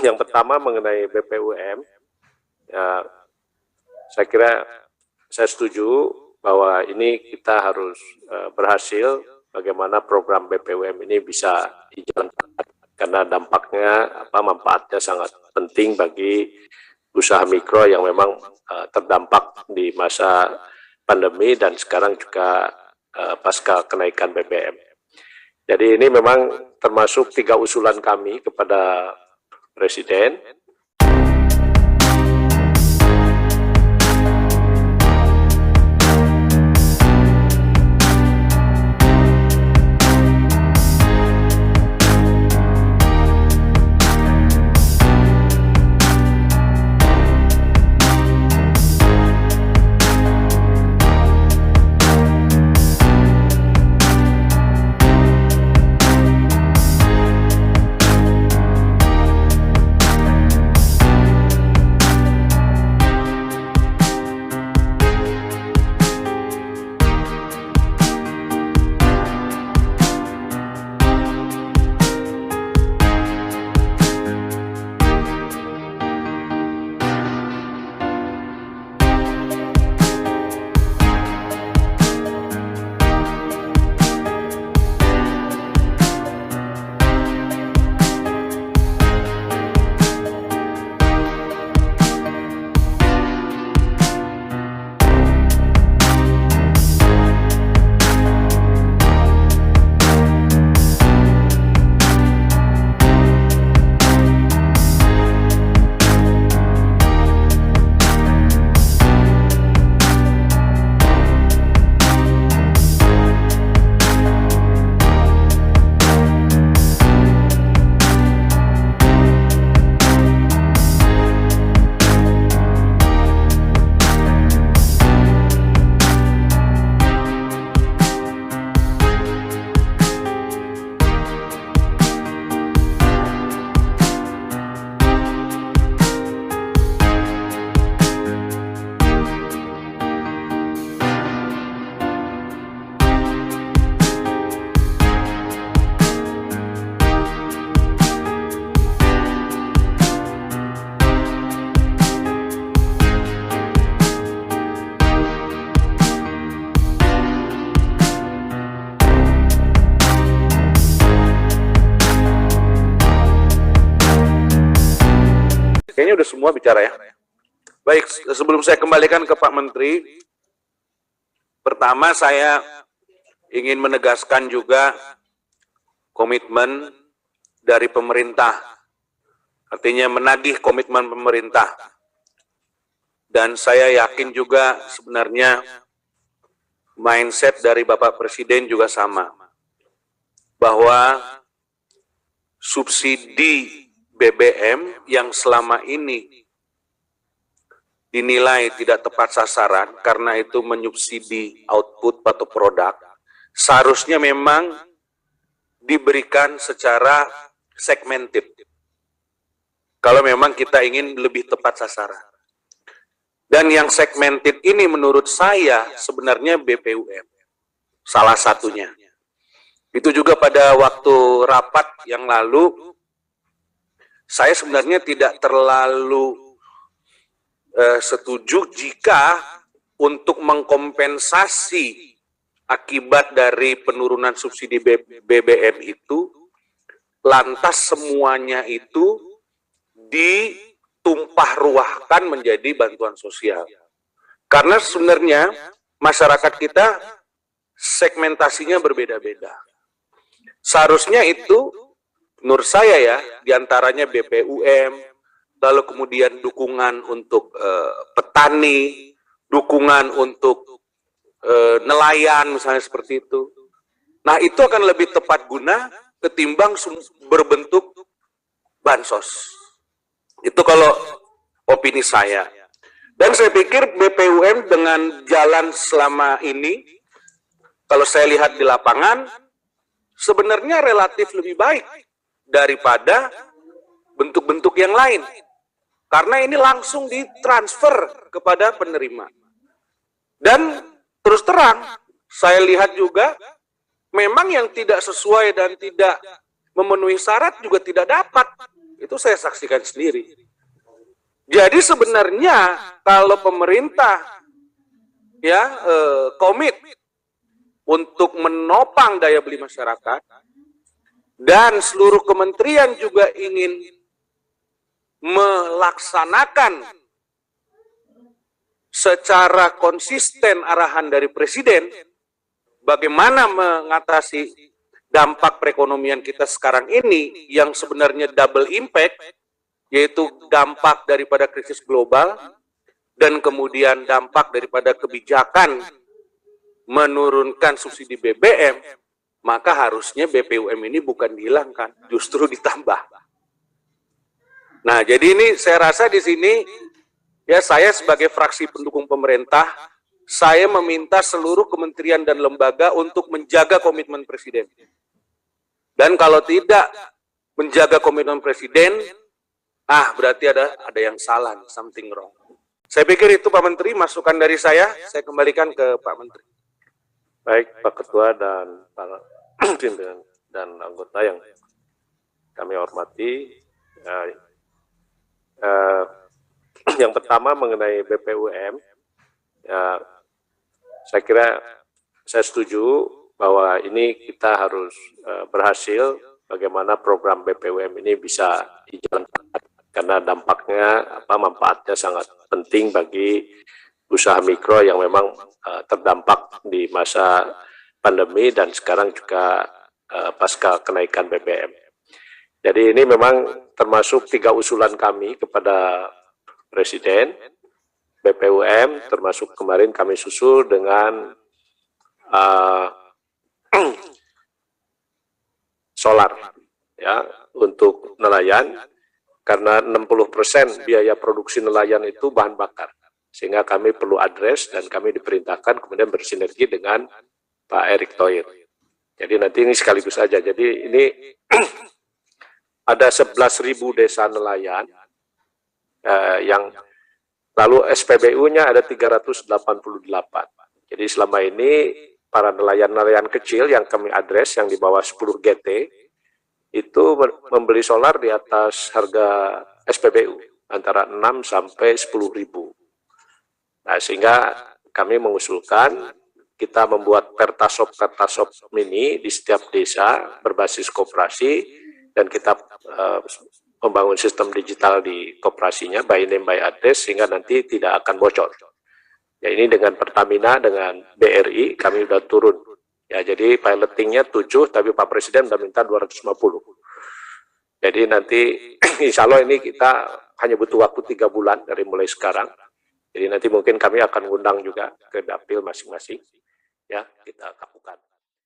Yang pertama mengenai BPUM, ya, saya kira saya setuju bahwa ini kita harus berhasil bagaimana program BPUM ini bisa dijalankan karena dampaknya manfaatnya sangat penting bagi usaha mikro yang memang terdampak di masa pandemi dan sekarang juga pasca kenaikan BBM. Jadi ini memang termasuk 3 usulan kami kepada Presiden. Kayaknya udah semua bicara ya. Baik, sebelum saya kembalikan ke Pak Menteri, pertama saya ingin menegaskan juga komitmen dari pemerintah. Artinya menagih komitmen pemerintah. Dan saya yakin juga sebenarnya mindset dari Bapak Presiden juga sama. Bahwa subsidi BBM yang selama ini dinilai tidak tepat sasaran karena itu menyubsidi output atau produk, seharusnya memang diberikan secara segmented. Kalau memang kita ingin lebih tepat sasaran. Dan yang segmented ini menurut saya sebenarnya BPUM, salah satunya. Itu juga pada waktu rapat yang lalu, saya sebenarnya tidak terlalu setuju jika untuk mengkompensasi akibat dari penurunan subsidi BBM itu, lantas semuanya itu ditumpah ruahkan menjadi bantuan sosial. Karena sebenarnya masyarakat kita segmentasinya berbeda-beda. Seharusnya itu menurut saya ya, diantaranya BPUM, lalu kemudian dukungan untuk petani, dukungan untuk nelayan misalnya seperti itu. Nah itu akan lebih tepat guna ketimbang berbentuk bansos. Itu kalau opini saya. Dan saya pikir BPUM dengan jalan selama ini, kalau saya lihat di lapangan, sebenarnya relatif lebih baik daripada bentuk-bentuk yang lain. Karena ini langsung ditransfer kepada penerima. Dan terus terang, saya lihat juga, memang yang tidak sesuai dan tidak memenuhi syarat juga tidak dapat. Itu saya saksikan sendiri. Jadi sebenarnya kalau pemerintah ya komit untuk menopang daya beli masyarakat dan seluruh kementerian juga ingin melaksanakan secara konsisten arahan dari Presiden bagaimana mengatasi dampak perekonomian kita sekarang ini yang sebenarnya double impact, yaitu dampak daripada krisis global dan kemudian dampak daripada kebijakan menurunkan subsidi BBM, maka harusnya BPUM ini bukan dihilangkan, justru ditambah. Nah, jadi ini saya rasa di sini ya saya sebagai fraksi pendukung pemerintah, saya meminta seluruh kementerian dan lembaga untuk menjaga komitmen Presiden. Dan kalau tidak menjaga komitmen Presiden, berarti ada yang salah, something wrong. Saya pikir itu Pak Menteri, masukan dari saya kembalikan ke Pak Menteri. Baik Pak Ketua dan para pimpinan dan anggota yang kami hormati. Yang pertama mengenai BPUM, saya kira saya setuju bahwa ini kita harus berhasil bagaimana program BPUM ini bisa dijalankan karena dampaknya manfaatnya sangat penting bagi usaha mikro yang memang terdampak di masa pandemi dan sekarang juga pasca kenaikan BBM. Jadi ini memang termasuk 3 usulan kami kepada Presiden, BPUM, termasuk kemarin kami susul dengan solar ya untuk nelayan, karena 60% biaya produksi nelayan itu bahan bakar, sehingga kami perlu address dan kami diperintahkan kemudian bersinergi dengan Pak Erick Thohir. Jadi nanti ini sekaligus saja. Jadi ini ada 11.000 desa nelayan yang lalu SPBU-nya ada 388. Jadi selama ini para nelayan-nelayan kecil yang kami address yang di bawah 10 GT itu membeli solar di atas harga SPBU antara 6 sampai 10.000. Nah, sehingga kami mengusulkan kita membuat pertasop mini di setiap desa berbasis koperasi dan kita membangun sistem digital di koperasinya by name by address sehingga nanti tidak akan bocor. Ya, ini dengan Pertamina dengan BRI kami sudah turun. Ya, jadi pilotingnya 7 tapi Pak Presiden sudah minta 250. Jadi nanti insya Allah ini kita hanya butuh waktu 3 bulan dari mulai sekarang. Jadi nanti mungkin kami akan undang juga ke dapil masing-masing. Ya, kita lakukan.